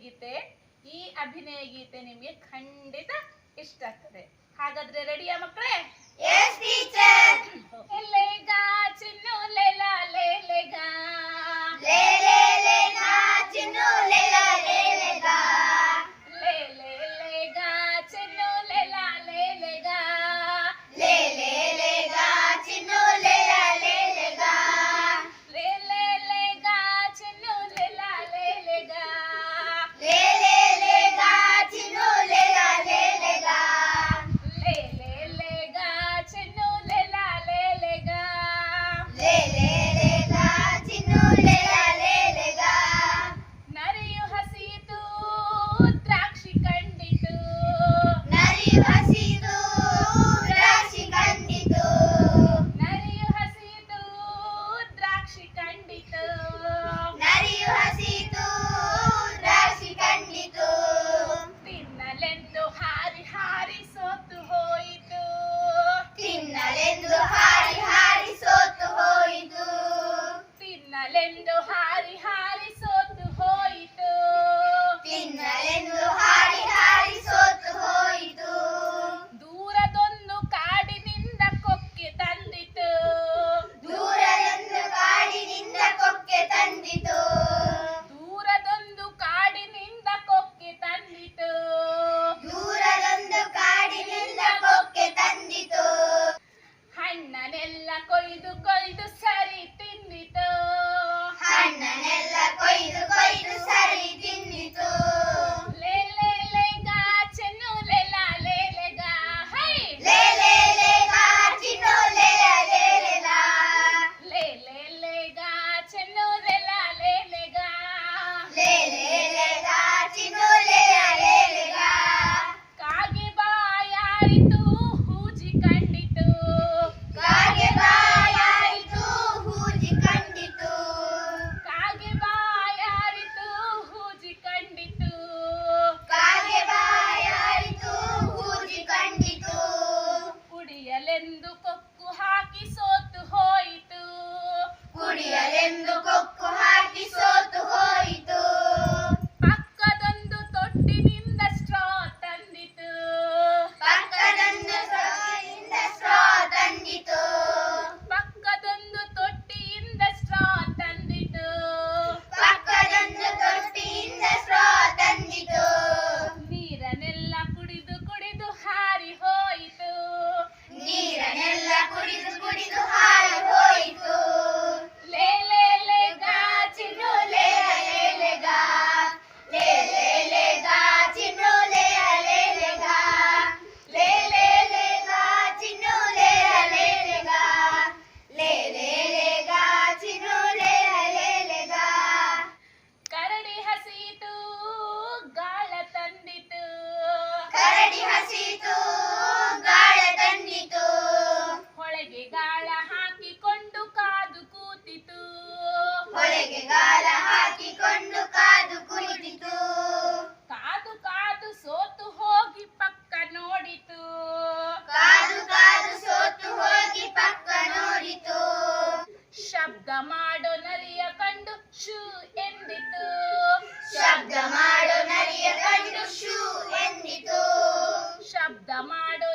ಗೀತೆ. ಈ ಅಭಿನಯ ಗೀತೆ ನಿಮಗೆ ಖಂಡಿತ ಇಷ್ಟ ಆಗ್ತದೆ. ಹಾಗಾದ್ರೆ ರೆಡಿಯಾ ಮಕ್ಕಳೇ? Yes teacher. ಲೇಗಾ ಚಿನ್ನು ಲೇಲಾ ಲೇಲೆಗಾ ಲೇ ಲೇ ಲೇ ಗಾ ಚಿನ್ನು ಲೇಲಾ ಲೇಲೆಗಾ ಲೇ ಲೇ ಲೇಗಾ ಚಿನ್ನು ಲೇಲಾ ಲೇಲೆಗಾ ಲೇ ಲೇ ಲೇ ಗಾ ಚಿನ್ನು ಲೇಲಾ ಲೇಲೆಗಾ ಲೇ ಲೇ ಲೇಗಾ ಚಿನ್ನು ಲೇಲಾ ಲೇಲೆಗಾ ಲೇ ಲೇ ಲೇ ಗಾ ಚಿನ್ನು ಲೇಲಾ ಲೇಲೆಗಾ ಲೇ ಲೇ ಲೇಗಾ ಚಿನ್ನು ಲೇಲಾ ಲೇಲೆಗಾ ಲೇ ಲೇ ಲೇ ಗಾ ಚಿನ್ನು ಲೇಲಾ ಲೇಲೆಗಾ ನರಿಯು ಹಸಿಯಿತು ದ್ರಾಕ್ಷಿ ಕಂಡಿತು ನರಿಯು ಹಸಿದು ದ್ರಾಕ್ಷಿ ಕಂಡಿತು ನರಿಯು ಹಸಿಯಿತು ದ್ರಾಕ್ಷಿ ಕಂಡಿತು ನರಿಯು ಹಸಿದು ದ್ರಾಕ್ಷಿ ಕಂಡಿತು ತಿನ್ನಲೆಂದು ಹಾರಿ ಹಾರಿ ಸೋತು ಹೋಯಿತು ತಿನ್ನಲೆಂದು ಹಾರಿ ಹಾರಿ ಸೋತು ಹೋಯಿತು ತಿನ್ನಲೆಂದು ಹಾರಿ ಹಾರಿ ಸೋತು ಹೋಯಿತು ತಿನ್ನಲೆಂದು ಹಾರಿ ಹಾರಿ ಸೋತು ಹೋಯಿತು ದೂರದೊಂದು ಕಾಡಿನಿಂದ ಕೊಕ್ಕೆ ತಂದಿತು ದೂರದೊಂದು ಕಾಡಿನಿಂದ ಕೊಕ್ಕೆ ತಂದಿತು ದೂರದೊಂದು ಕಾಡಿನಿಂದ ಕೊಕ್ಕೆ ತಂದಿತು ದೂರದೊಂದು ಕಾಡಿನಿಂದ ಕೊಕ್ಕೆ ತಂದಿತು ಹಣ್ಣನೆಲ್ಲ ಕೊಯ್ದು ಕೊಯ್ದು ಸರಿ ತಿಂದಿತು ಹಣ್ಣನೆಲ್ಲ ಕೊಯ್ದು ಕೊಯ್ದು ಸರಿ ತಿಂದಿತು ಲೇ ಲೇ ಲೇಗಾ ಚೆನ್ನು ಲೇಲಾ ಲೇಲೆಗಾ ಹೈ ಲೇ ಲೇ ಲೇ ಗಾ ಚಿನ್ನು ಲೇಲಾ ಲೇಲೆಗಾ ಲೇ ಲೇ ಲೇಗಾ ಚೆನ್ನು ಲೇಲಾ ಲೇಲೆಗಾ ಲೇ ಲೇ ಲೇ ಗಾ ಚಿನ್ನು ಲೇಲಾ ಲೇಲೆಗಾ ಕಾಗೆ ಬಾಯಾರಿತು ಹೂಜಿ ಕಂಡಿತು ಕಾಗೆ ಬಾಯಾಯಿತು ಹೂಜಿ ಕಂಡಿತು ಕಾಗೆ ಬಾಯಾರಿತು ಹೂಜಿ ಕಂಡಿತು ಕಾಗೆ ಬಾಯಾಯಿತು ಹೂಜಿ ಕಂಡಿತು ಕುಡಿಯಲೆಂದು ಕೊಕ್ಕು ಹಾಕಿ ಸೋತು ಹೋಯಿತು ಕುಡಿಯಲೆಂದು ಕೊಕ್ಕು ಹಾಕಿ ಸೋತು ಹೋಯಿತು ಪಕ್ಕದೊಂದು ತೊಟ್ಟಿನಿಂದ ಸ್ಟ್ರಾ ತಂದಿತು ಪಕ್ಕದೊಂದು ಸೊಯಿಂದ ಸ್ಟ್ರಾ ತಂದಿತು ಪಕ್ಕದೊಂದು ತೊಟ್ಟಿಯಿಂದ ಸ್ಟ್ರಾ ತಂದಿತು ಪಕ್ಕದೊಂದು ತೊಟ್ಟಿಯಿಂದ ಸ್ಟ್ರಾ ತಂದಿತು ನೀರನ್ನೆಲ್ಲ ಕುಡಿದು ಕುಡಿದು ಹಾರಿ ಹೋಯಿತು ನೀರನ್ನೆಲ್ಲ ಕುಡಿದು ಕುಡಿದು ಹಾರಿ ಹೋಯಿತು ಲೇ ಲೇ ಲೇಗಾ ಚಿನ್ನು ಲೇಲಾ ಲೇಲೆಗಾ ಲೇ ಲೇ ಲೇ ಗಾ ಚಿನ್ನು ಲೇಲಾ ಲೇಲೆಗಾ ಲೇ ಲೇ ಲೇ ಗಾ ಚಿನ್ನು ಲೇಲಾ ಲೇಲೆಗಾ ಲೇ ಲೇ ಲೇ ಗಾ ಚಿನ್ನು ಲೇಲಾ ಲೇಲೆಗಾ ಕರಡಿ ಹಸಿಯಿತು ಗಾಳ ತಂದಿತು ಕರಡಿ ಹಸಿತು ಗಾಳ ತಂದಿತು ಹೊಳೆಗೆ ಗಾಳ ಹಾಕಿಕೊಂಡು ಕಾದು ಕೂತಿತು ಹೊಳೆಗೆ ಗಾಳ ಹಾಕಿಕೊಂಡು ಕಾದು ಕುಳಿತಿತು ಕಾದು ಕಾದು ಸೋತು ಹೋಗಿ ಪಕ್ಕ ನೋಡಿತು ಕಾದು ಕಾದು ಸೋತು ಹೋಗಿ ಪಕ್ಕ ನೋಡಿತು ಶಬ್ದ ಮಾಡೋ ನರಿಯ ಕಂಡು ಶೂ ಎಂದಿತು ಶಬ್ದ ಮಾಡೋ ನರಿಯ ಕಂಡು ಶೂ ಎಂದಿತು ಶಬ್ದ ಮಾಡೋ